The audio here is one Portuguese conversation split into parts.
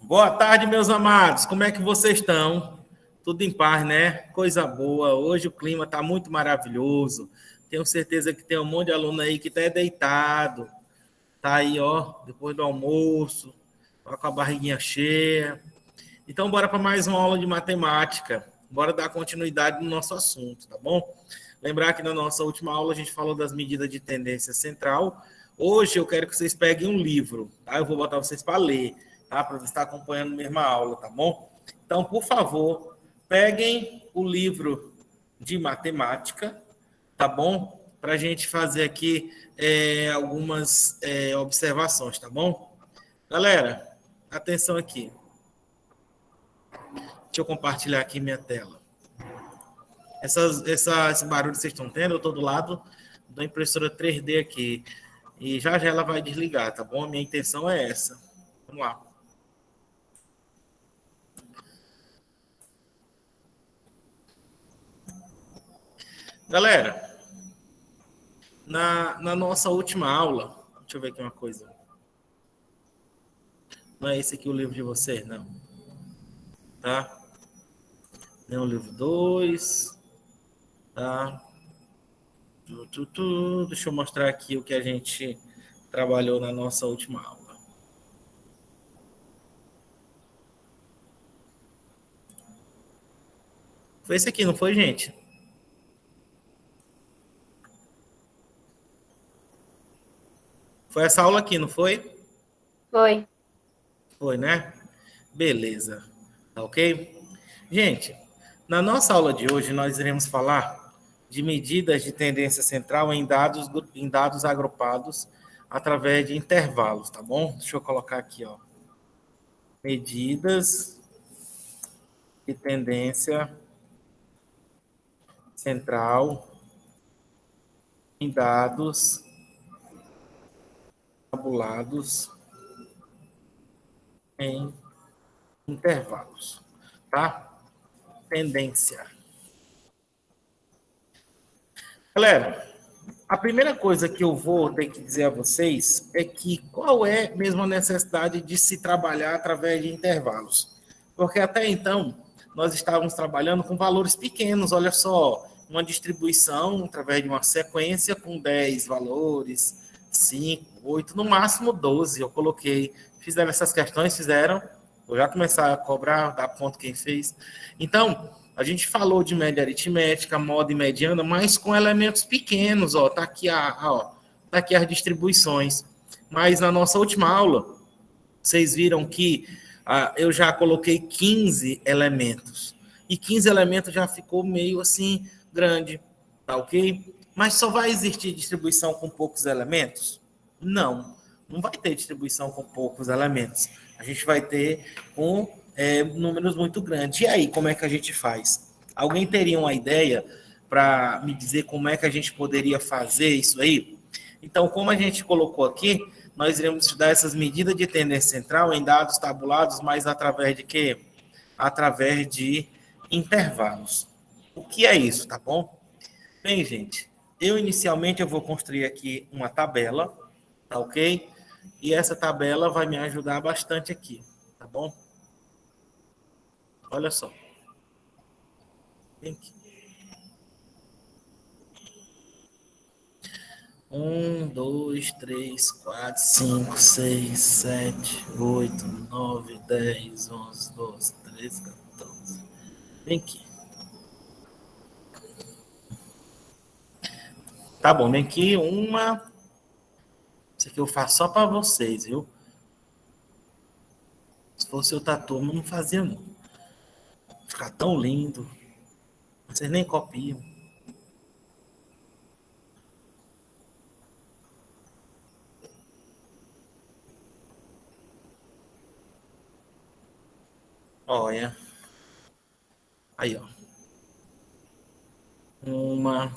Boa tarde, meus amados. Como é que vocês estão? Tudo em paz, né? Coisa boa. Hoje o clima está muito maravilhoso. Tenho certeza que tem um monte de aluno aí que está deitado. Tá aí, ó, depois do almoço, tá com a barriguinha cheia. Então, bora para mais uma aula de matemática. Bora dar continuidade no nosso assunto, tá bom? Lembrar que na nossa última aula a gente falou das medidas de tendência central. Hoje eu quero que vocês peguem um livro, tá? Eu vou botar vocês para ler, tá? Para você estar acompanhando a mesma aula, tá bom? Então, por favor, peguem o livro de matemática, tá bom? Para a gente fazer aqui algumas observações, tá bom? Galera, atenção aqui. Deixa eu compartilhar aqui minha tela. Esse barulho que vocês estão tendo, eu estou do lado da impressora 3D aqui. E já ela vai desligar, tá bom? A minha intenção é essa. Vamos lá. Galera, na nossa última aula, deixa eu ver aqui uma coisa. Não é esse aqui o livro de vocês, não. Tá? Nem o livro 2. Tá? Deixa eu mostrar aqui o que a gente trabalhou na nossa última aula. Foi esse aqui, não foi, gente? Foi essa aula aqui, não foi? Foi. Foi, né? Beleza. Tá ok? Gente, na nossa aula de hoje nós iremos falar de medidas de tendência central em dados agrupados através de intervalos, tá bom? Deixa eu colocar aqui, ó. Medidas de tendência central em dados tabulados em intervalos, tá? Tendência. Galera, a primeira coisa que eu vou ter que dizer a vocês é que qual é mesmo a necessidade de se trabalhar através de intervalos? Porque até então nós estávamos trabalhando com valores pequenos, olha só, uma distribuição através de uma sequência com 10 valores, 5, 8, no máximo 12. Eu coloquei, fizeram essas questões, fizeram, vou já começar a cobrar, dar ponto quem fez. Então, a gente falou de média aritmética, moda e mediana, mas com elementos pequenos, ó. Tá aqui as distribuições. Mas na nossa última aula, vocês viram que eu já coloquei 15 elementos. E 15 elementos já ficou meio assim grande, tá ok? Mas só vai existir distribuição com poucos elementos? Não, não vai ter distribuição com poucos elementos. A gente vai ter com números muito grandes. E aí, como é que a gente faz? Alguém teria uma ideia para me dizer como é que a gente poderia fazer isso aí? Então, como a gente colocou aqui, nós iremos estudar essas medidas de tendência central em dados tabulados, mas através de quê? Através de intervalos. O que é isso, tá bom? Bem, gente, inicialmente eu vou construir aqui uma tabela, tá ok? E essa tabela vai me ajudar bastante aqui, tá bom? Olha só. Vem aqui. 1, 2, 3, 4, 5, 6, 7, 8, 9, 10, 11, 12, 13, 14. Vem aqui. Tá bom, vem aqui uma. Isso aqui eu faço só para vocês, viu? Se fosse outra turma, não fazia, não. Ficar tão lindo. Vocês nem copiam. Olha. Aí, ó. Uma.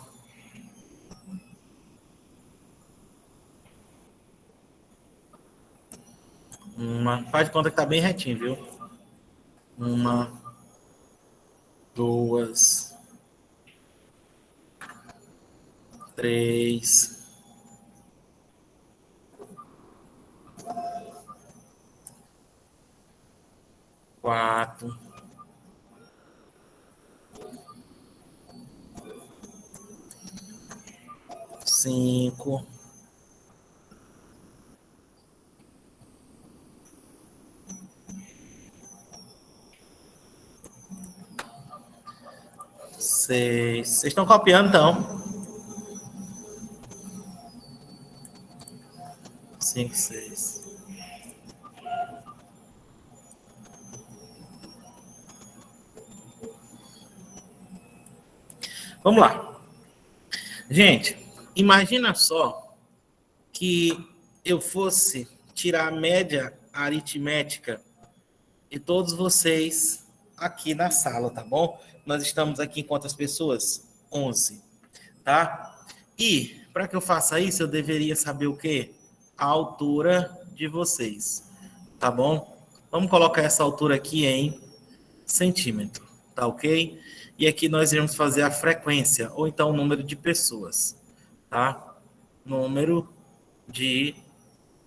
Faz de conta que tá bem retinho, viu? Uma. Duas. Três. 4, 5, 6. Vocês estão copiando, então? 5, 6. Vamos lá. Gente, imagina só que eu fosse tirar a média aritmética de todos vocês aqui na sala, tá bom? Nós estamos aqui em quantas pessoas? 11, tá? E, para que eu faça isso, eu deveria saber o quê? A altura de vocês, tá bom? Vamos colocar essa altura aqui em centímetro, tá ok? E aqui nós iremos fazer a frequência, ou então o número de pessoas, tá? Número de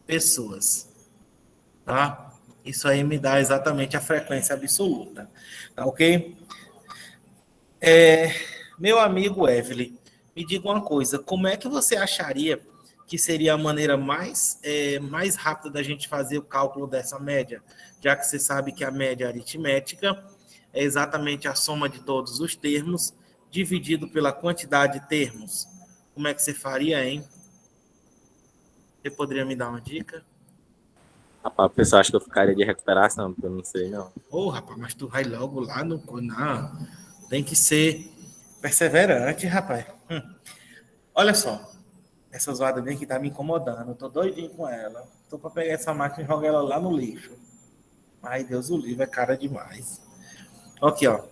pessoas, tá? Isso aí me dá exatamente a frequência absoluta, tá ok? Meu amigo Evelyn, me diga uma coisa, como é que você acharia que seria a maneira mais rápida da gente fazer o cálculo dessa média? Já que você sabe que a média aritmética é exatamente a soma de todos os termos dividido pela quantidade de termos. Como é que você faria, hein? Você poderia me dar uma dica? Rapaz, o pessoal acha que eu ficaria de recuperação, porque eu não sei, não. Ô, rapaz, mas tu vai logo lá no... Não, tem que ser perseverante, rapaz. Olha só, essa zoada bem que tá me incomodando. Eu tô doidinho com ela. Tô pra pegar essa máquina e jogar ela lá no lixo. Ai, Deus o livre, é cara demais. Aqui, ó.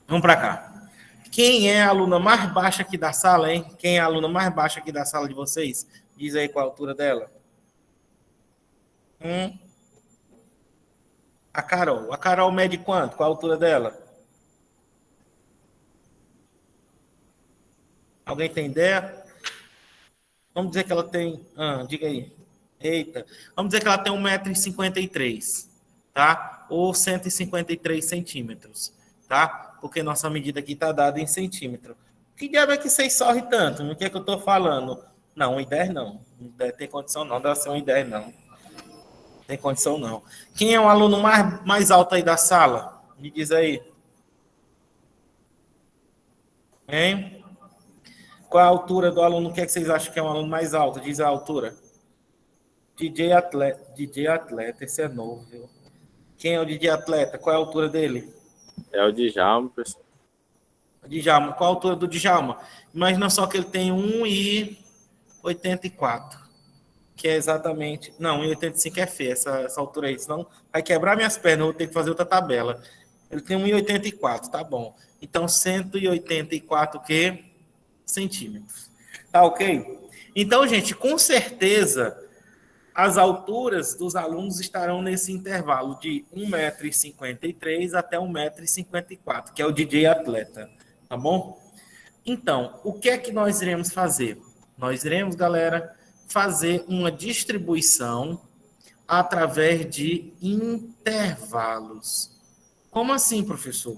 Vamos pra cá. Quem é a aluna mais baixa aqui da sala, hein? Quem é a aluna mais baixa aqui da sala de vocês? Diz aí qual a altura dela. A Carol. A Carol mede quanto? Qual a altura dela? Alguém tem ideia? Vamos dizer que ela tem... diga aí. Eita. Vamos dizer que ela tem 1,53 m, tá? Ou 153 centímetros, tá? Porque nossa medida aqui está dada em centímetro. Que diabo é que vocês sorrem tanto? O que é que eu estou falando? Não, 1,10 não. 1,10 tem condição não, deve ser 1,10 não. Tem condição não. Quem é o aluno mais alto aí da sala? Me diz aí. Hein? Qual a altura do aluno? O que é que vocês acham que é um aluno mais alto? Diz a altura. DJ Atleta, esse é novo, viu? Quem é o DJ Atleta? Qual é a altura dele? É o Djalma, pessoal. Djalma. Qual a altura do Djalma? Imagina só que ele tem 1,84, que é exatamente... Não, 1,85 é feio, essa altura aí, senão vai quebrar minhas pernas, eu vou ter que fazer outra tabela. Ele tem 1,84, tá bom. Então, 184 que? Centímetros. Tá ok? Então, gente, com certeza as alturas dos alunos estarão nesse intervalo de 1,53 m até 1,54 m, que é o DJ Atleta, tá bom? Então, o que é que nós iremos fazer? Nós iremos, galera, fazer uma distribuição através de intervalos. Como assim, professor?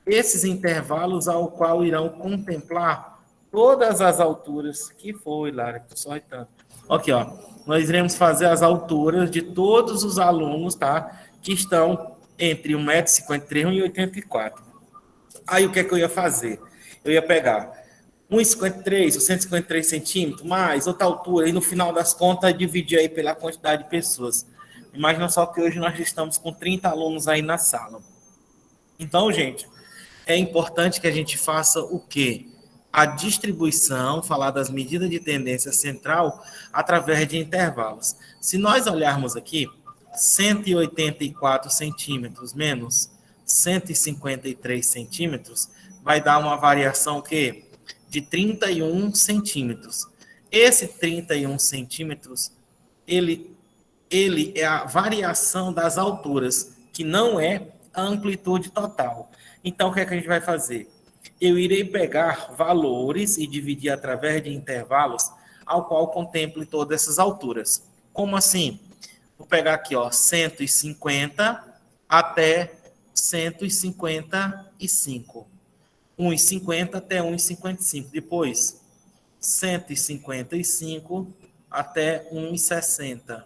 Esses intervalos ao qual irão contemplar todas as alturas que foi, Lara, que só tanto. Aqui, ó. Nós iremos fazer as alturas de todos os alunos, tá? Que estão entre 1,53 m e 1,84 m. Aí o que é que eu ia fazer? Eu ia pegar 1,53 ou 153 centímetros, mais outra altura, e no final das contas dividir aí pela quantidade de pessoas. Imagina só que hoje nós estamos com 30 alunos aí na sala. Então, gente, é importante que a gente faça o quê? A distribuição, falar das medidas de tendência central através de intervalos. Se nós olharmos aqui, 184 centímetros menos 153 centímetros, vai dar uma variação o quê? De 31 centímetros. Esse 31 centímetros, ele é a variação das alturas, que não é a amplitude total. Então, o que é que a gente vai fazer? Eu irei pegar valores e dividir através de intervalos ao qual contemple todas essas alturas. Como assim? Vou pegar aqui, ó, 150 até 155. 1,50 até 1,55. Depois, 155 até 1,60.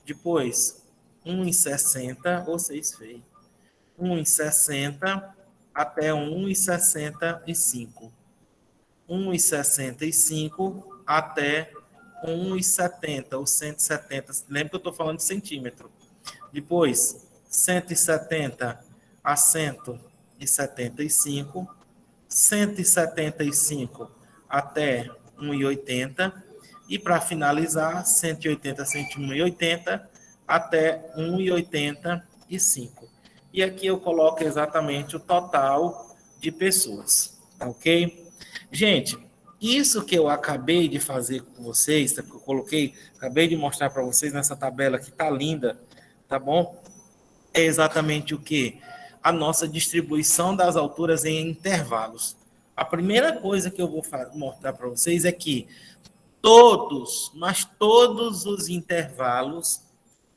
Depois, 1,60, vocês fez. 1,60 até 1,65. 1,65 até 1,70 ou 170. Lembra que eu estou falando de centímetro. Depois, 170 a 175. 175 até 1,80. E para finalizar, 180 a 180 até 1,85. E aqui eu coloco exatamente o total de pessoas, tá ok? Gente, isso que eu acabei de fazer com vocês, que eu coloquei, acabei de mostrar para vocês nessa tabela que tá linda, tá bom? É exatamente o que? A nossa distribuição das alturas em intervalos. A primeira coisa que eu vou mostrar para vocês é que todos os intervalos,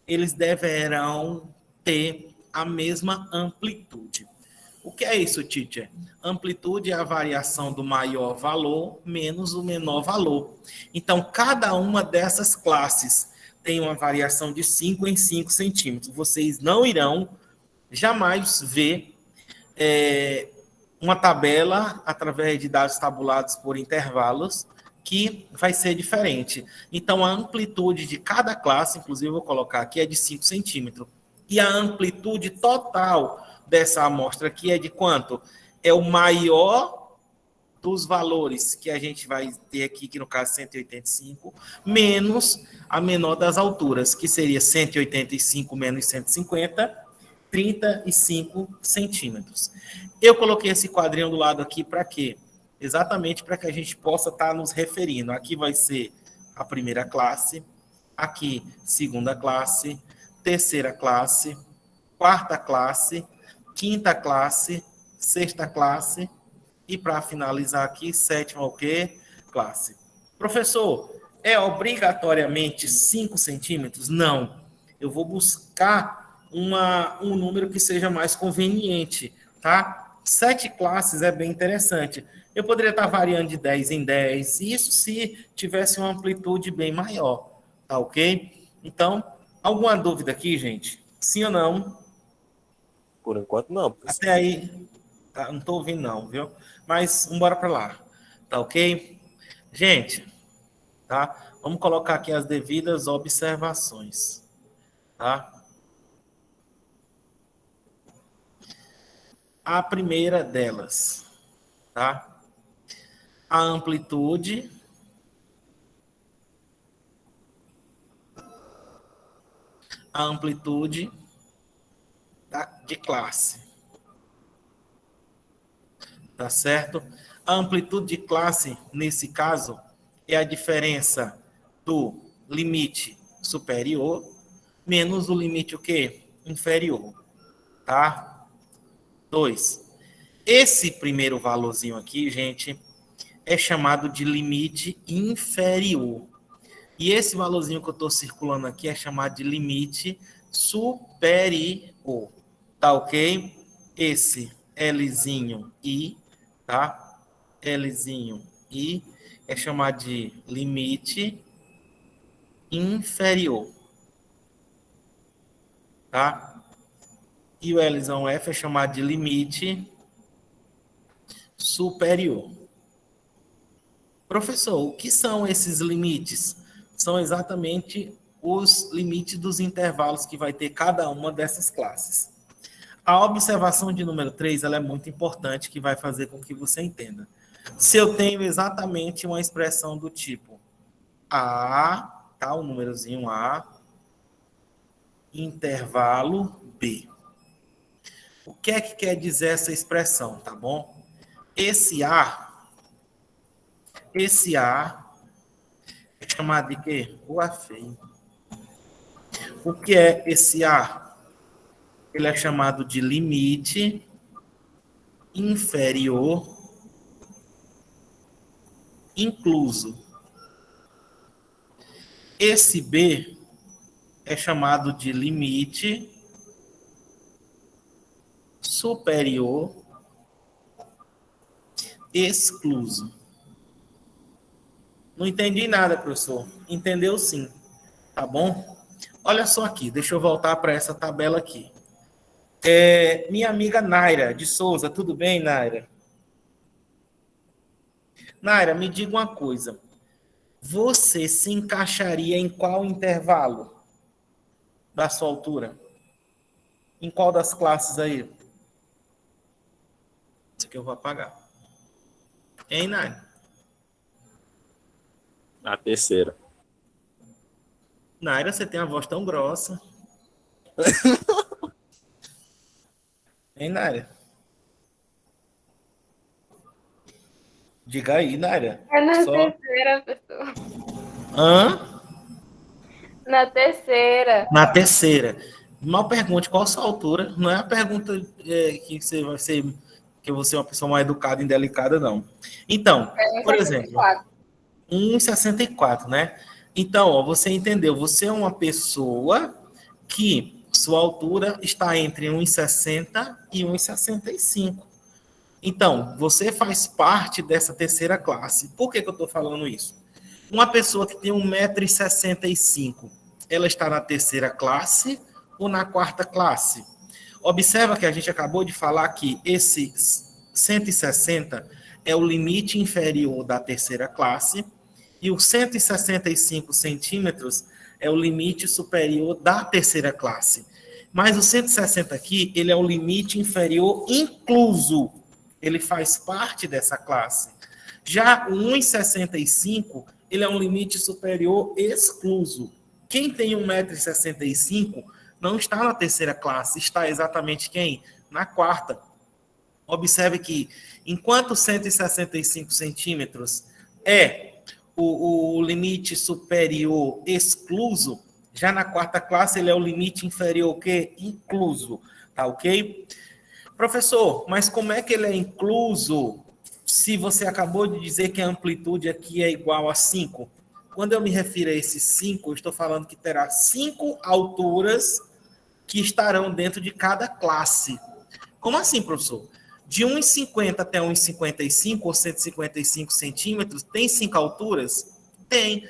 eles deverão ter a mesma amplitude. O que é isso, teacher? Amplitude é a variação do maior valor menos o menor valor. Então, cada uma dessas classes tem uma variação de 5 em 5 centímetros. Vocês não irão jamais ver uma tabela através de dados tabulados por intervalos que vai ser diferente. Então, a amplitude de cada classe, inclusive eu vou colocar aqui, é de 5 centímetros. E a amplitude total dessa amostra aqui é de quanto? É o maior dos valores que a gente vai ter aqui, que no caso 185, menos a menor das alturas, que seria 185 menos 150, 35 centímetros. Eu coloquei esse quadrinho do lado aqui para quê? Exatamente para que a gente possa estar nos referindo. Aqui vai ser a primeira classe, aqui segunda classe, terceira classe, quarta classe, quinta classe, sexta classe e para finalizar aqui, sétima o quê? Classe. Professor, é obrigatoriamente 5 centímetros? Não. Eu vou buscar um número que seja mais conveniente, tá? 7 classes é bem interessante. Eu poderia estar variando de 10 em 10, isso se tivesse uma amplitude bem maior, tá ok? Então, alguma dúvida aqui, gente? Sim ou não? Por enquanto, não, professor. Até aí, tá, não estou ouvindo não, viu? Mas, bora para lá, tá ok? Gente, tá? Vamos colocar aqui as devidas observações, tá? A primeira delas, tá? A amplitude de classe, tá certo? A amplitude de classe, nesse caso, é a diferença do limite superior menos o limite o quê? Inferior, tá? 2. Esse primeiro valorzinho aqui, gente, é chamado de limite inferior. E esse valorzinho que eu estou circulando aqui é chamado de limite superior. Tá ok? Esse Lzinho I, tá? Lzinho I é chamado de limite inferior. Tá? E o Lzão F é chamado de limite superior. Professor, o que são esses limites? São exatamente os limites dos intervalos que vai ter cada uma dessas classes. A observação de número 3 ela é muito importante, que vai fazer com que você entenda. Se eu tenho exatamente uma expressão do tipo A, tá? O númerozinho A, intervalo B. O que é que quer dizer essa expressão, tá bom? Esse A é chamado de quê? Rua feia. O que é esse A? Ele é chamado de limite inferior incluso. Esse B é chamado de limite superior excluso. Não entendi nada, professor. Entendeu sim, tá bom? Olha só aqui, deixa eu voltar para essa tabela aqui. Minha amiga Naira de Souza, tudo bem, Naira? Naira, me diga uma coisa. Você se encaixaria em qual intervalo da sua altura? Em qual das classes aí? Isso aqui eu vou apagar. Hein, Naira? Na terceira. Naira, você tem a voz tão grossa. Hein, Naira? Diga aí, Naira. É na Só... terceira, pessoa. Hã? Na terceira. Na terceira. Mal pergunte qual a sua altura. Não é a pergunta que você vai ser, que você é uma pessoa mais educada e indelicada, não. Então, por exemplo, 1,64, né? Então, ó, você entendeu. Você é uma pessoa que sua altura está entre 1,60 e 1,65. Então, você faz parte dessa terceira classe. Por que eu estou falando isso? Uma pessoa que tem 1,65 m, ela está na terceira classe ou na quarta classe? Observa que a gente acabou de falar que esse 160 é o limite inferior da terceira classe e os 165 centímetros é o limite superior da terceira classe. Mas o 160 aqui, ele é o limite inferior incluso. Ele faz parte dessa classe. Já o 1,65, ele é um limite superior excluso. Quem tem 1,65 m não está na terceira classe, está exatamente quem? Na quarta. Observe que, enquanto 165 centímetros é o limite superior excluso, já na quarta classe ele é o limite inferior que incluso, tá ok? Professor, mas como é que ele é incluso se você acabou de dizer que a amplitude aqui é igual a 5? Quando eu me refiro a esses 5, eu estou falando que terá 5 alturas que estarão dentro de cada classe. Como assim, professor? De 1,50 até 1,55 ou 155 centímetros, tem 5 alturas? Tem.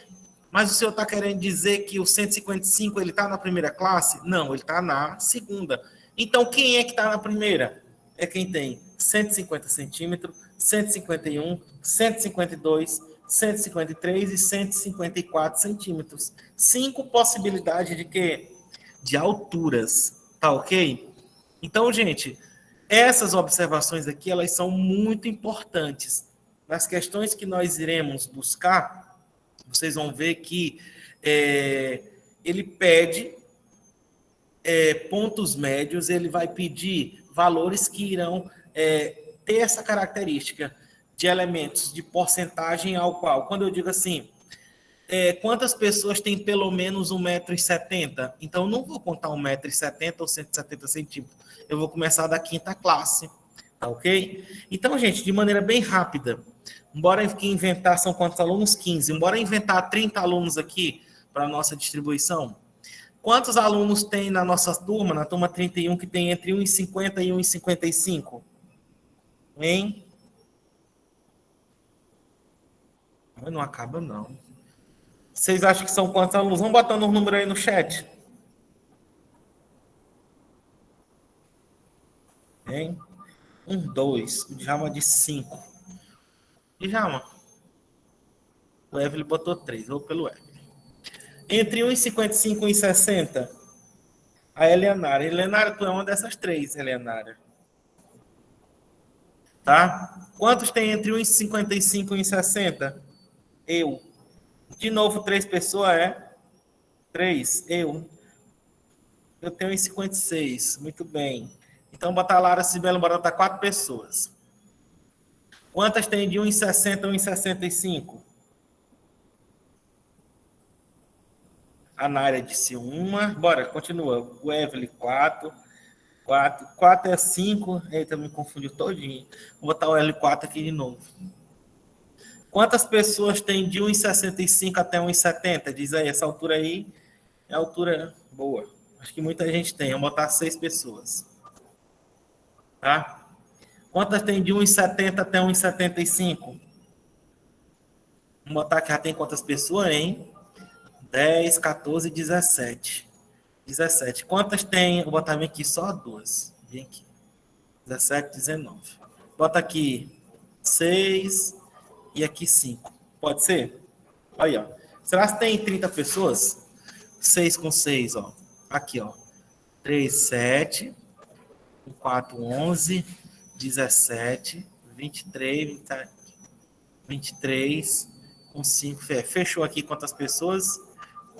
Mas o senhor está querendo dizer que o 155 ele está na primeira classe? Não, ele está na segunda. Então, quem é que está na primeira? É quem tem 150 centímetros, 151, 152, 153 e 154 centímetros. 5 possibilidades de quê? De alturas, tá ok? Então, gente, essas observações aqui, elas são muito importantes. Nas questões que nós iremos buscar, vocês vão ver que ele pede pontos médios, ele vai pedir valores que irão ter essa característica de elementos de porcentagem ao qual, quando eu digo assim, quantas pessoas têm pelo menos 1,70 m? Então, eu não vou contar 1,70 m ou 170 centímetros. Eu vou começar da quinta classe, tá ok? Então, gente, de maneira bem rápida, embora inventar, são quantos alunos? 15. Embora inventar 30 alunos aqui para a nossa distribuição, quantos alunos tem na nossa turma, na turma 31, que tem entre 1,50 e 1,55? Hein? Não acaba, não. Vocês acham que são quantos alunos? Vamos botando os números aí no chat. Hein? 1, 2. O Djalma de 5. Djalma. O Evelyn botou 3. Vou pelo Evelyn. Entre 1,55 e 1,60. A Eleonara. Eleonara, tu é uma dessas 3, Eleonara. Tá? Quantos tem entre 1,55 e 1,60? Eu. De novo, 3 pessoas, 3, eu. Eu tenho 1,56. Muito bem. Então, botar a Lara Cibele, bora botar 4 pessoas. Quantas tem de 1,60 a 1,65? A Nária disse 1. Bora, continua. O Evelyn, 4. 4 é 5. Eita, me confundiu todinho. Vou botar o L4 aqui de novo. Quantas pessoas tem de 1,65 até 1,70? Diz aí, essa altura aí é a altura boa. Acho que muita gente tem. Vamos botar 6 pessoas. Tá? Quantas tem de 1,70 até 1,75? Vamos botar que já tem quantas pessoas, hein? 10, 14, 17. 17. Quantas tem? Vou botar bem aqui só duas. Vem aqui. 17, 19. Bota aqui 6 e aqui 5. Pode ser? Aí, ó. Será que tem 30 pessoas? 6 com 6, ó. Aqui, ó. 3, 7. 4, 11. 17. 23, 27, 23. Com 5. Fechou aqui quantas pessoas?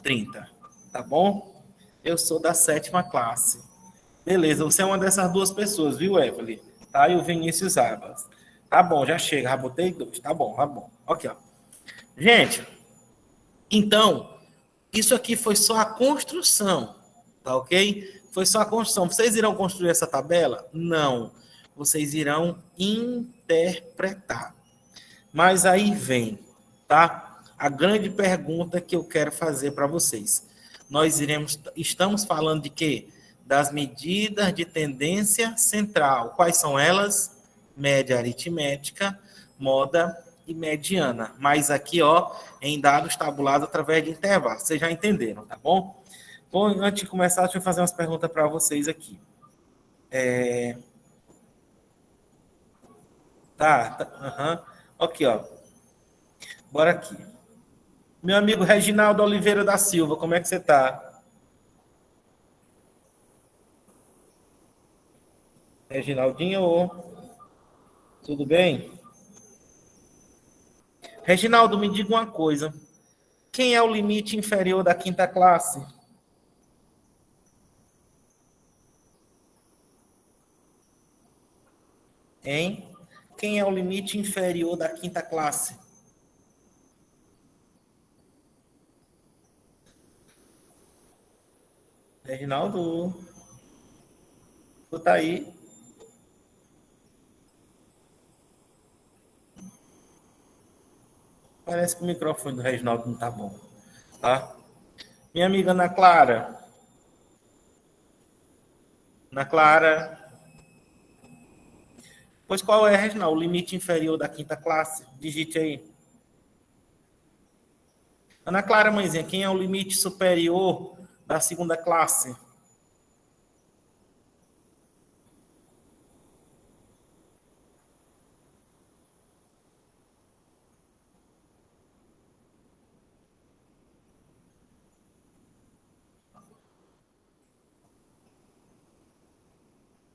30. Tá bom? Eu sou da 7ª classe. Beleza, você é uma dessas duas pessoas, viu, Evelyn? Tá? E o Vinícius Abas. Tá bom, já chega. Já botei 2. Tá bom, tá bom. Aqui, ó. Gente, então, isso aqui foi só a construção, tá ok? Foi só a construção. Vocês irão construir essa tabela? Não. Vocês irão interpretar. Mas aí vem, tá? A grande pergunta que eu quero fazer para vocês. Estamos falando de quê? Das medidas de tendência central. Quais são elas? Média aritmética, moda e mediana. Mas aqui, ó, em dados tabulados através de intervalos. Vocês já entenderam, tá bom? Bom, antes de começar, deixa eu fazer umas perguntas para vocês aqui. Tá. Aqui, ó. Bora aqui. Meu amigo Reginaldo Oliveira da Silva, como é que você tá? Reginaldinho, tudo bem? Reginaldo, me diga uma coisa. Quem é o limite inferior da 5ª classe? Hein? Quem é o limite inferior da 5ª classe? Reginaldo, tu tá aí? Parece que o microfone do Reginaldo não tá bom, tá? Minha amiga Ana Clara. Ana Clara. Pois qual é, Reginaldo, o limite inferior da 5ª classe? Digite aí. Ana Clara, mãezinha, quem é o limite superior da 2ª classe?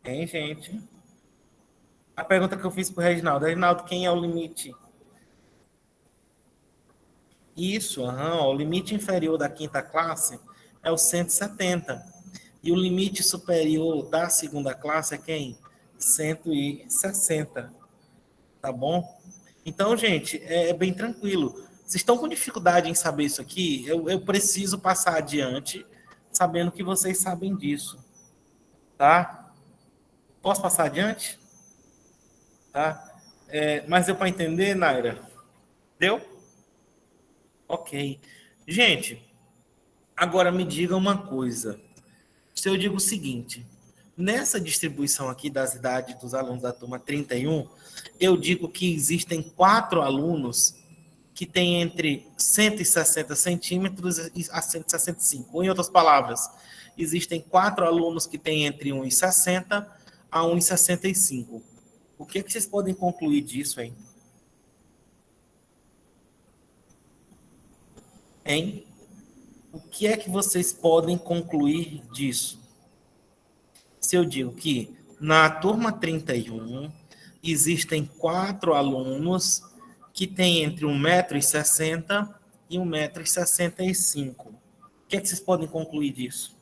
Hein, gente? A pergunta que eu fiz para o Reginaldo. Reginaldo, quem é o limite? Isso, o limite inferior da 5ª classe é o 170. E o limite superior da 2ª classe é quem? 160. Tá bom? Então, gente, é bem tranquilo. Vocês estão com dificuldade em saber isso aqui? Eu preciso passar adiante sabendo que vocês sabem disso. Tá? Posso passar adiante? Tá? Mas deu para entender, Naira? Deu? Ok. Gente, agora me diga uma coisa. Se eu digo o seguinte, nessa distribuição aqui das idades dos alunos da turma 31, eu digo que existem 4 alunos que têm entre 160 centímetros a 165. Ou, em outras palavras, existem 4 alunos que têm entre 1,60 a 1,65. O que vocês podem concluir disso, hein? Hein? O que é que vocês podem concluir disso? Se eu digo que na turma 31 existem 4 alunos que têm entre 1,60 m e 1,65 m. O que é que vocês podem concluir disso?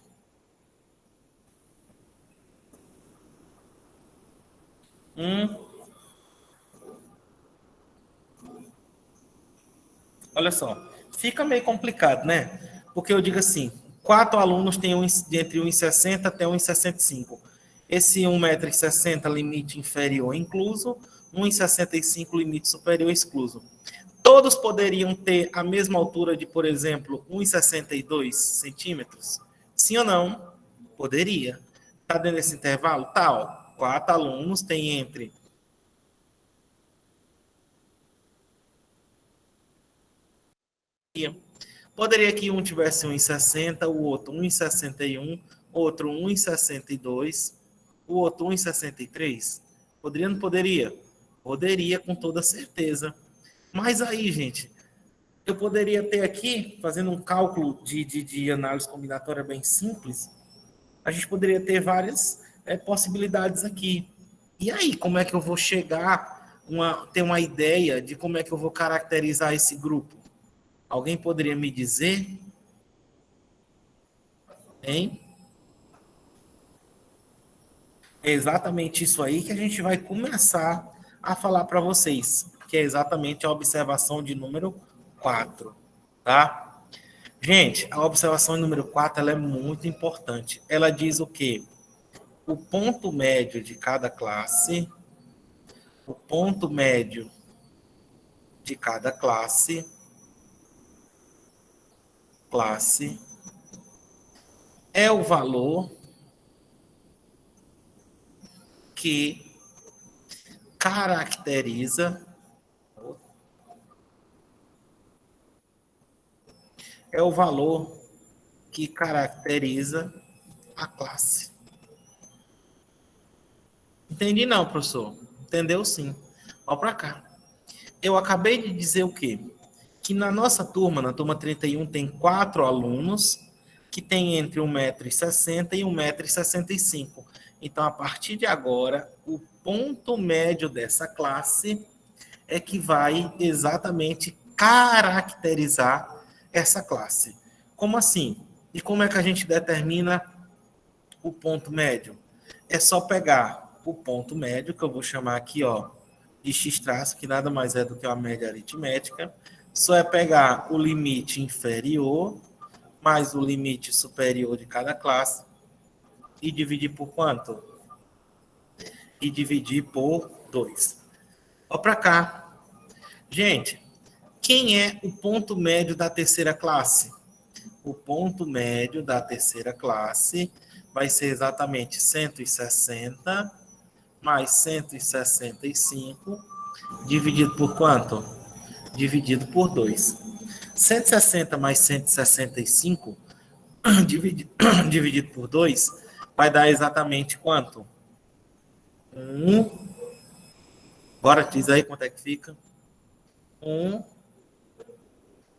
Olha só, fica meio complicado, né? Porque eu digo assim, 4 alunos têm entre 1,60 até 1,65. Esse 1,60 m limite inferior incluso, 1,65 limite superior excluso. Todos poderiam ter a mesma altura de, por exemplo, 1,62 centímetros? Sim ou não? Poderia. Tá dentro desse intervalo? Tá, ó. 4 alunos, tem entre poderia que um tivesse 1,60, o outro 1,61, outro 1,62, o outro 1,63? Poderia ou não poderia? Poderia, com toda certeza. Mas aí, gente, eu poderia ter aqui, fazendo um cálculo de análise combinatória bem simples, a gente poderia ter várias possibilidades aqui. E aí, como é que eu vou chegar, ter uma ideia de como é que eu vou caracterizar esse grupo? Alguém poderia me dizer? Hein? É exatamente isso aí que a gente vai começar a falar para vocês, que é exatamente a observação de número 4, tá? Gente, a observação número 4 ela é muito importante. Ela diz o quê? O ponto médio de cada classe, o ponto médio de cada classe é o valor que caracteriza a classe. Entendi não, professor. Entendeu sim. Olha para cá. Eu acabei de dizer o quê? Que na nossa turma, na turma 31, tem 4 alunos que têm entre 1,60 m e 1,65 m. Então, a partir de agora, o ponto médio dessa classe é que vai exatamente caracterizar essa classe. Como assim? E como é que a gente determina o ponto médio? É só pegar o ponto médio, que eu vou chamar aqui, ó, de x traço, que nada mais é do que uma média aritmética. Só é pegar o limite inferior mais o limite superior de cada classe e dividir por quanto? E dividir por 2. Ó para cá. Gente, quem é o ponto médio da terceira classe? O ponto médio da terceira classe vai ser exatamente 160 mais 165 dividido por quanto? Dividido por 2. 160 mais 165 dividido por 2 vai dar exatamente quanto? 1. Bora, diz aí quanto é que fica.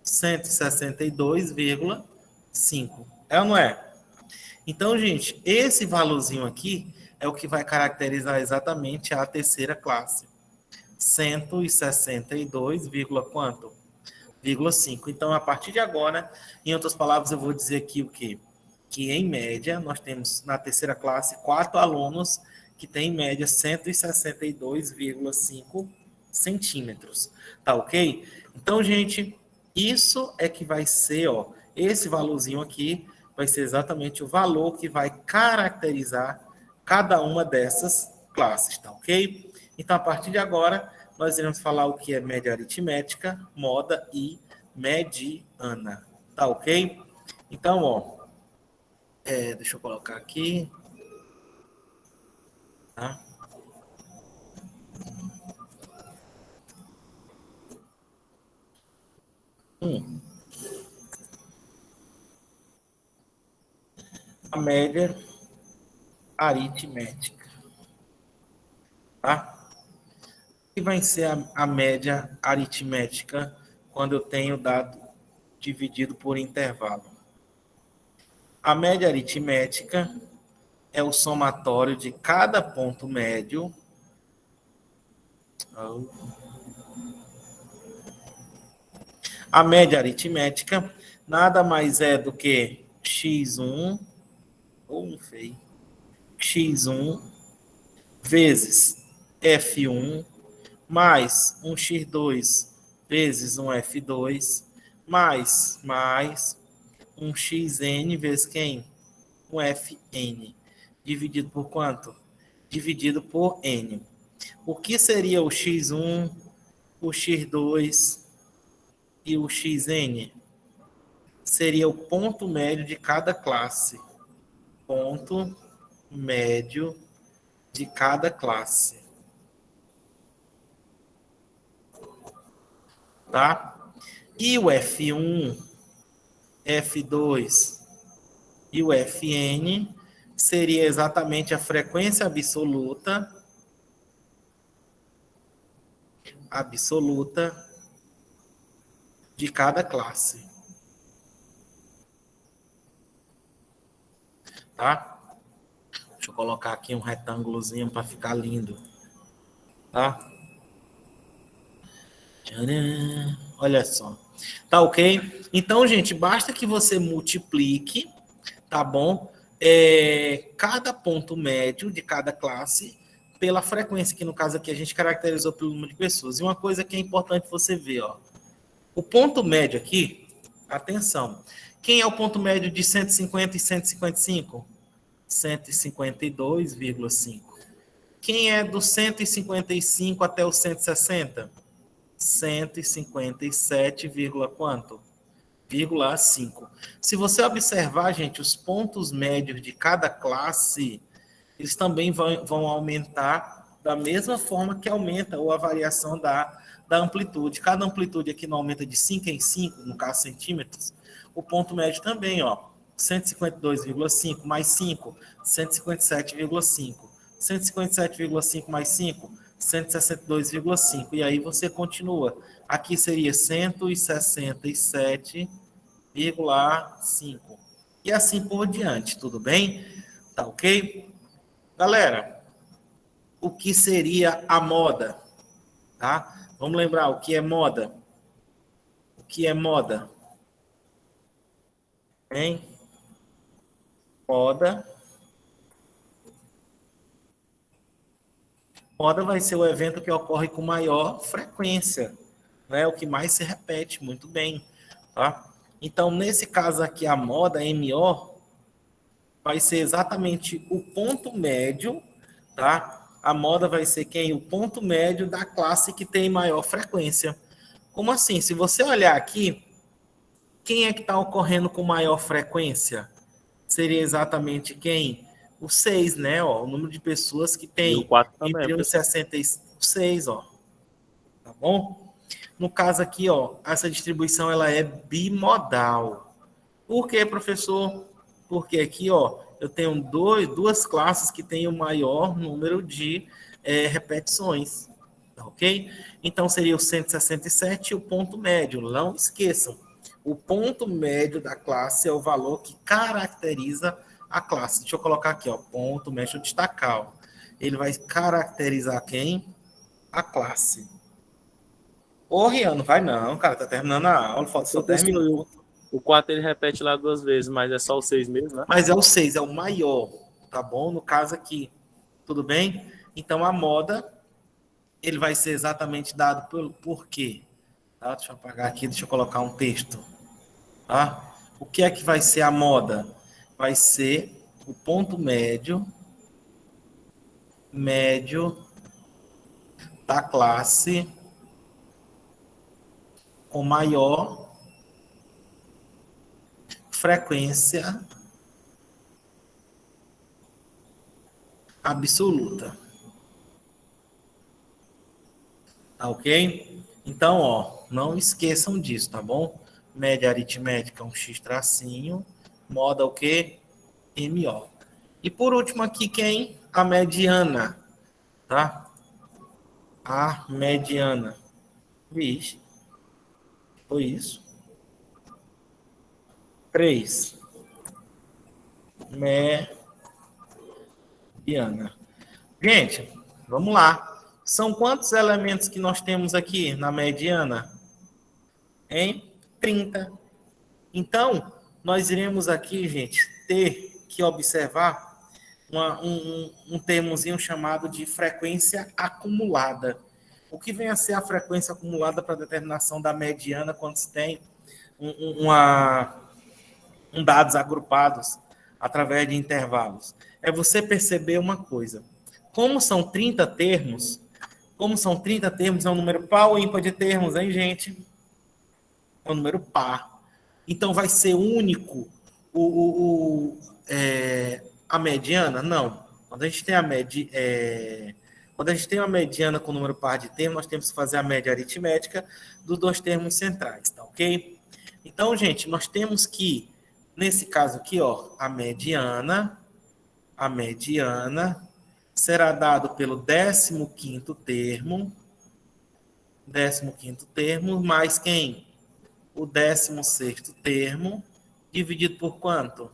162,5. É ou não é? Então, gente, esse valorzinho aqui é o que vai caracterizar exatamente a terceira classe. 162, quanto? 5. Então, a partir de agora, em outras palavras, eu vou dizer aqui o quê? Que, em média, nós temos na terceira classe 4 alunos que têm, em média, 162,5 centímetros. Tá ok? Então, gente, isso é que vai ser, ó, esse valorzinho aqui vai ser exatamente o valor que vai caracterizar cada uma dessas classes, tá ok? Então, a partir de agora, nós iremos falar o que é média aritmética, moda e mediana, tá ok? Então, ó, deixa eu colocar aqui, tá? A média aritmética, tá? O que vai ser a média aritmética quando eu tenho dado dividido por intervalo? A média aritmética é o somatório de cada ponto médio. A média aritmética nada mais é do que x1, x1 vezes f1 mais um x2 vezes um f2 mais um xn vezes quem? Um fn. Dividido por quanto? Dividido por n. O que seria o x1, o x2 e o xn? Seria o ponto médio de cada classe. Ponto médio de cada classe. Tá? E o F1, F2 e o Fn seria exatamente a frequência absoluta de cada classe. Tá? Deixa eu colocar aqui um retângulozinho para ficar lindo. Tá? Tcharam. Olha só. Tá ok? Então, gente, basta que você multiplique, tá bom? Cada ponto médio de cada classe pela frequência, que no caso aqui a gente caracterizou pelo número de pessoas. E uma coisa que é importante você ver, ó. O ponto médio aqui, atenção. Quem é o ponto médio de 150 e 155? 152,5. Quem é do 155 até o 160? 157, quanto? 0,5. Se você observar, gente, os pontos médios de cada classe, eles também vão aumentar da mesma forma que aumenta ou a variação da amplitude. Cada amplitude aqui não aumenta de 5 em 5, no caso centímetros, o ponto médio também, ó, 152,5 mais 5, 157,5. 157,5 mais 5, 162,5. E aí você continua. Aqui seria 167,5. E assim por diante, tudo bem? Tá ok? Galera, o que seria a moda? Tá? Vamos lembrar o que é moda? O que é moda? Hein? Moda vai ser o evento que ocorre com maior frequência, né? O que mais se repete, muito bem, tá? Então, nesse caso aqui, a moda, MO, vai ser exatamente o ponto médio, tá? A moda vai ser quem? O ponto médio da classe que tem maior frequência. Como assim? Se você olhar aqui, quem é que está ocorrendo com maior frequência? Seria exatamente quem? O 6, né? Ó, o número de pessoas que tem entre 1 e 66, ó. Tá bom? No caso aqui, ó, essa distribuição ela é bimodal. Por quê, professor? Porque aqui, ó, eu tenho duas classes que têm o maior número de repetições. Tá ok? Então, seria o 167 e o ponto médio. Não esqueçam. O ponto médio da classe é o valor que caracteriza a classe. Deixa eu colocar aqui, ó, ponto médio, deixa eu destacar, ó. Ele vai caracterizar quem? A classe. Ô, Rian, não vai não, cara, tá terminando a aula, falta só 10 minutos. O 4 ele repete lá 2 vezes, mas é só o 6 mesmo, né? Mas é o 6, é o maior, tá bom? No caso aqui, tudo bem? Então, a moda, ele vai ser exatamente dado por quê? Tá? Deixa eu apagar aqui, deixa eu colocar um texto. Tá? O que é que vai ser a moda? Vai ser o ponto médio da classe com maior frequência absoluta. Tá ok? Então, ó, não esqueçam disso, tá bom? Média aritmética, um X tracinho. Moda o quê? MO. E por último aqui, quem? A mediana, tá? A mediana. Vixe. Foi isso. 3. Mediana. Gente, vamos lá. São quantos elementos que nós temos aqui na mediana? Em 30. Então, nós iremos aqui, gente, ter que observar um termozinho chamado de frequência acumulada. O que vem a ser a frequência acumulada para determinação da mediana quando se tem dados agrupados através de intervalos? É você perceber uma coisa. Como são 30 termos, é um número par ou ímpar de termos, hein, gente? É um número par. Então, vai ser único a mediana? Não. Quando a gente tem a média, quando a gente tem uma mediana com número par de termos, nós temos que fazer a média aritmética dos dois termos centrais, tá ok? Então, gente, nós temos que, nesse caso aqui, ó, a mediana será dado pelo 15º termo, mais quem? O 16º termo, dividido por quanto?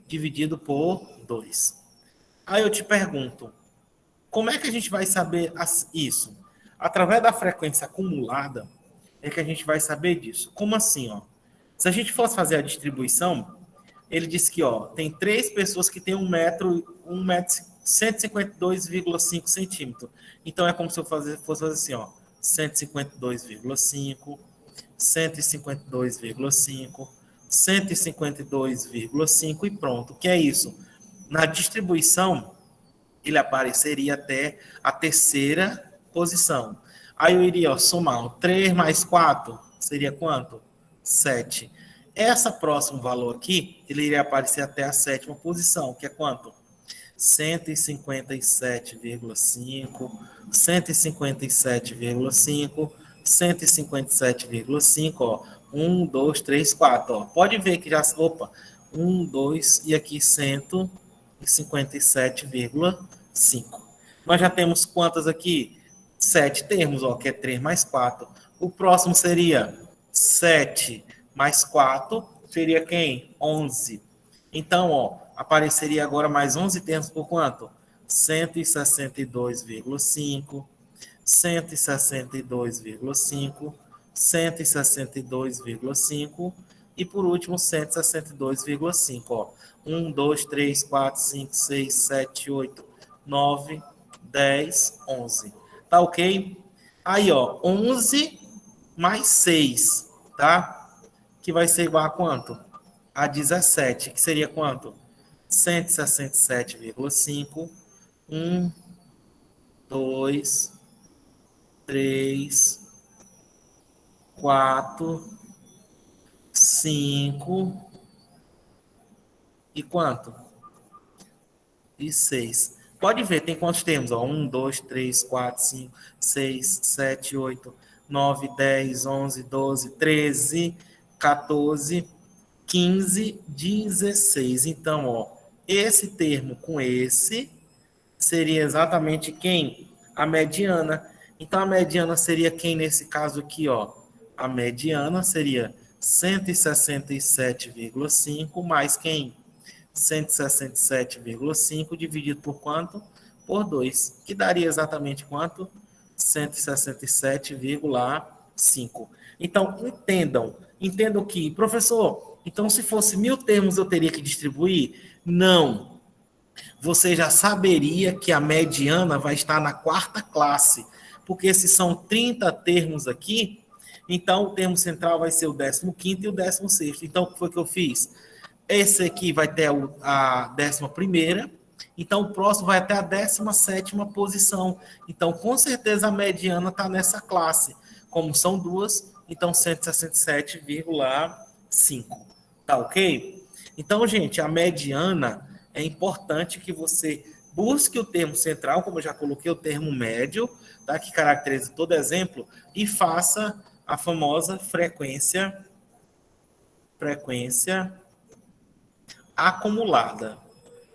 Dividido por 2. Aí eu te pergunto, como é que a gente vai saber isso? Através da frequência acumulada é que a gente vai saber disso. Como assim, ó? Se a gente fosse fazer a distribuição, ele disse que, ó, tem 3 pessoas que têm 152,5 centímetros. Então é como se eu fosse fazer assim, ó, 152,5, 152,5, 152,5 e pronto. O que é isso? Na distribuição, ele apareceria até a terceira posição. Aí eu iria, ó, somar, ó, 3 mais 4 seria quanto? 7. Essa próximo valor aqui, ele iria aparecer até a sétima posição, que é quanto? 157,5, 157,5, 157,5, ó. 1, 2, 3, 4, ó. Pode ver que já, opa, 1, 2 e aqui 157,5. Nós já temos quantas aqui? 7 termos, ó, que é 3 mais 4. O próximo seria 7 mais 4, seria quem? 11. Então, ó, apareceria agora mais 11 termos por quanto? 162,5, 162,5, 162,5 e por último 162,5, ó. 1, 2, 3, 4, 5, 6, 7, 8, 9, 10, 11. Tá ok? Aí, ó, 11 mais 6, tá? Que vai ser igual a quanto? A 17, que seria quanto? 167,5. 1, 2, 3, 4, 5 e quanto? E 6. Pode ver, tem quantos termos? 1, 2, 3, 4, 5, 6, 7, 8, 9, 10, 11, 12, 13, 14, 15, 16. Então, ó, esse termo com esse seria exatamente quem? A mediana. Então, a mediana seria quem nesse caso aqui, ó? A mediana seria 167,5 mais quem? 167,5 dividido por quanto? Por 2, que daria exatamente quanto? 167,5. Então, entendam que, professor, então se fosse 1.000 termos eu teria que distribuir? Não. Você já saberia que a mediana vai estar na quarta classe, porque se são 30 termos aqui, então o termo central vai ser o 15º e o 16º. Então, o que foi que eu fiz? Esse aqui vai ter a 11ª, então o próximo vai até a 17ª posição. Então, com certeza, a mediana está nessa classe. Como são duas, então 167,5. Tá ok? Então, gente, a mediana é importante que você busque o termo central, como eu já coloquei o termo médio, tá? Que caracteriza todo exemplo, e faça a famosa frequência acumulada,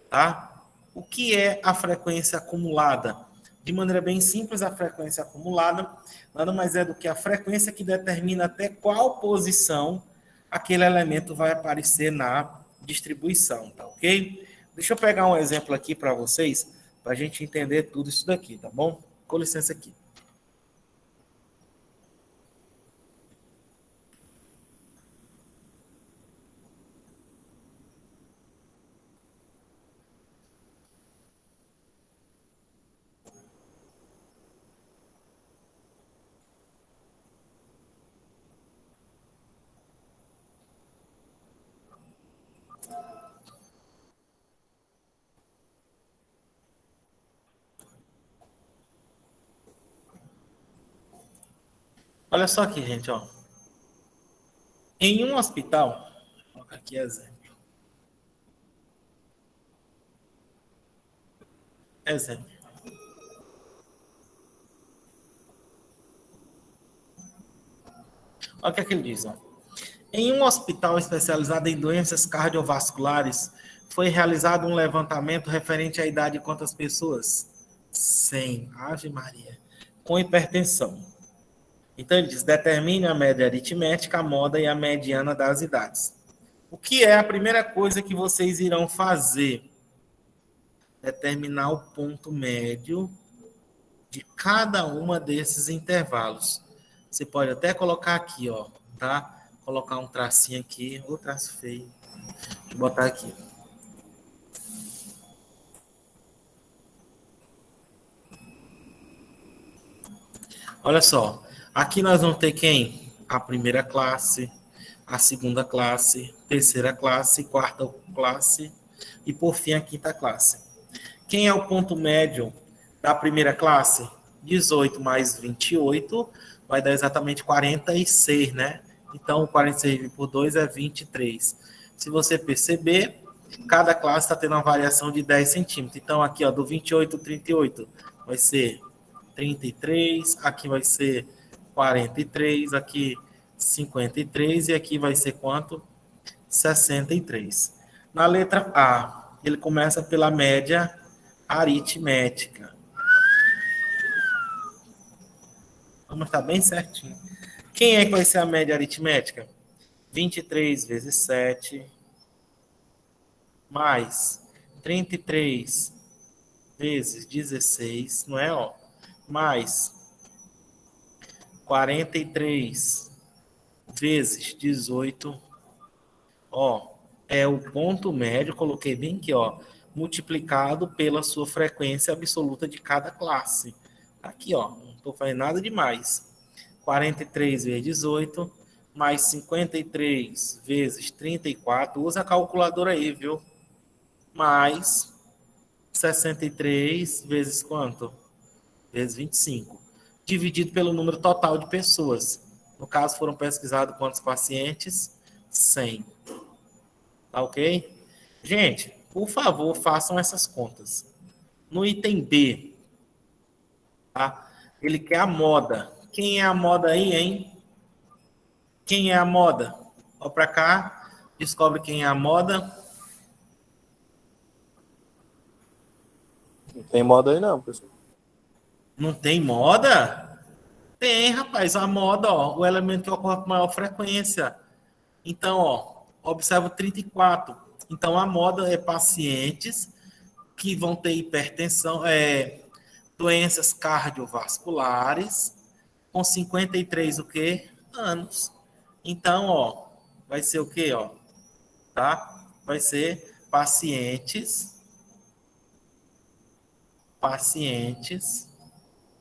tá? O que é a frequência acumulada? De maneira bem simples, a frequência acumulada nada mais é do que a frequência que determina até qual posição aquele elemento vai aparecer na distribuição, tá ok? Deixa eu pegar um exemplo aqui para vocês, para a gente entender tudo isso daqui, tá bom? Com licença aqui. Olha só aqui, gente, ó. Em um hospital, vou colocar aqui exemplo. Exemplo. Olha o que é que ele diz. Ó. Em um hospital especializado em doenças cardiovasculares, foi realizado um levantamento referente à idade de quantas pessoas? 100. Ave Maria. Com hipertensão. Então, ele diz, determine a média aritmética, a moda e a mediana das idades. O que é a primeira coisa que vocês irão fazer? Determinar o ponto médio de cada uma desses intervalos. Você pode até colocar aqui, ó, tá? Colocar um tracinho aqui, ou traço feio. Deixa eu botar aqui. Olha só, aqui nós vamos ter quem? A primeira classe, a segunda classe, terceira classe, quarta classe e, por fim, a quinta classe. Quem é o ponto médio da primeira classe? 18 mais 28 vai dar exatamente 46, né? Então, 46 por 2 é 23. Se você perceber, cada classe está tendo uma variação de 10 centímetros. Então, aqui, ó, do 28 ao 38 vai ser 33, aqui vai ser 43, aqui 53 e aqui vai ser quanto? 63. Na letra A, ele começa pela média aritmética. Vamos estar bem certinho. Quem é que vai ser a média aritmética? 23 vezes 7, mais 33 vezes 16, não é? Ó, mais 43 vezes 18, ó, é o ponto médio, coloquei bem aqui, ó, multiplicado pela sua frequência absoluta de cada classe. Aqui, ó, não estou fazendo nada demais. 43 vezes 18, mais 53 vezes 34, usa a calculadora aí, viu? Mais 63 vezes quanto? Vezes 25. Dividido pelo número total de pessoas. No caso, foram pesquisados quantos pacientes? 100. Tá ok? Gente, por favor, façam essas contas. No item B, tá? Ele quer a moda. Quem é a moda aí, hein? Quem é a moda? Ó pra cá, descobre quem é a moda. Não tem moda aí não, pessoal. Não tem moda? Tem, rapaz. A moda, ó, o elemento que ocorre com maior frequência. Então, ó, observa o 34. Então, a moda é pacientes que vão ter hipertensão, doenças cardiovasculares, com 53 o quê? Anos. Então, ó, vai ser o quê, ó? Tá? Vai ser pacientes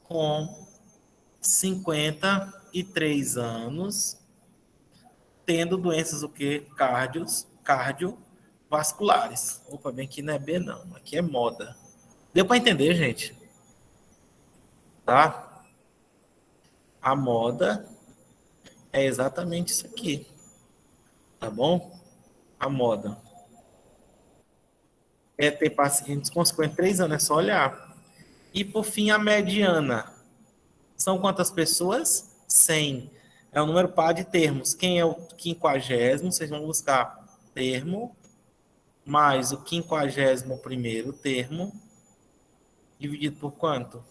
com 53 anos, tendo doenças o quê? Cardiovasculares. Opa, bem aqui não é B, não. Aqui é moda. Deu para entender, gente? Tá? A moda é exatamente isso aqui. Tá bom? A moda é ter pacientes com 53 anos, é só olhar. E, por fim, a mediana. São quantas pessoas? 100. É o número par de termos. Quem é o 50º? Vocês vão buscar termo, mais o 51º termo, dividido por quanto?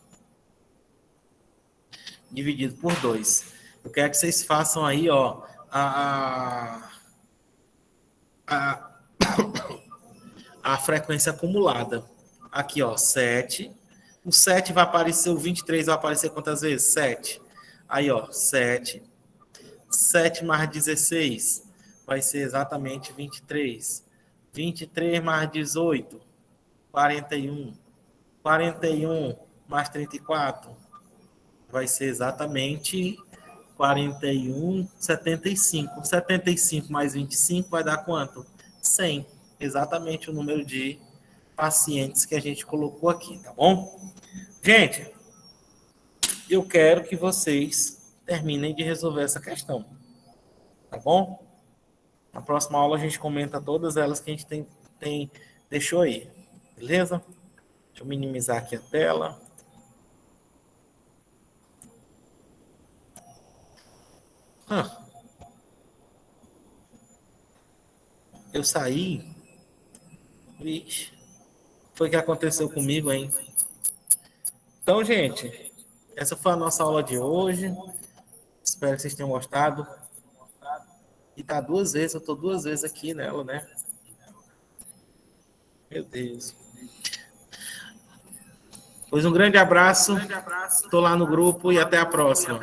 Dividido por 2. Eu quero que vocês façam aí, ó, a, a frequência acumulada. Aqui, ó, 7. O 7 vai aparecer, o 23 vai aparecer quantas vezes? 7. Aí, ó, 7. 7 mais 16 vai ser exatamente 23. 23 mais 18, 41. 41 mais 34 vai ser exatamente 41, 75. 75 mais 25 vai dar quanto? 100. Exatamente o número de pacientes que a gente colocou aqui, tá bom? Gente, eu quero que vocês terminem de resolver essa questão, tá bom? Na próxima aula a gente comenta todas elas que a gente deixou aí, beleza? Deixa eu minimizar aqui a tela. Eu saí. Vixe, foi o que aconteceu comigo, hein? Então, gente, essa foi a nossa aula de hoje. Espero que vocês tenham gostado. E tá duas vezes, eu tô duas vezes aqui nela, né? Meu Deus. Pois um grande abraço. Estou lá no grupo e até a próxima.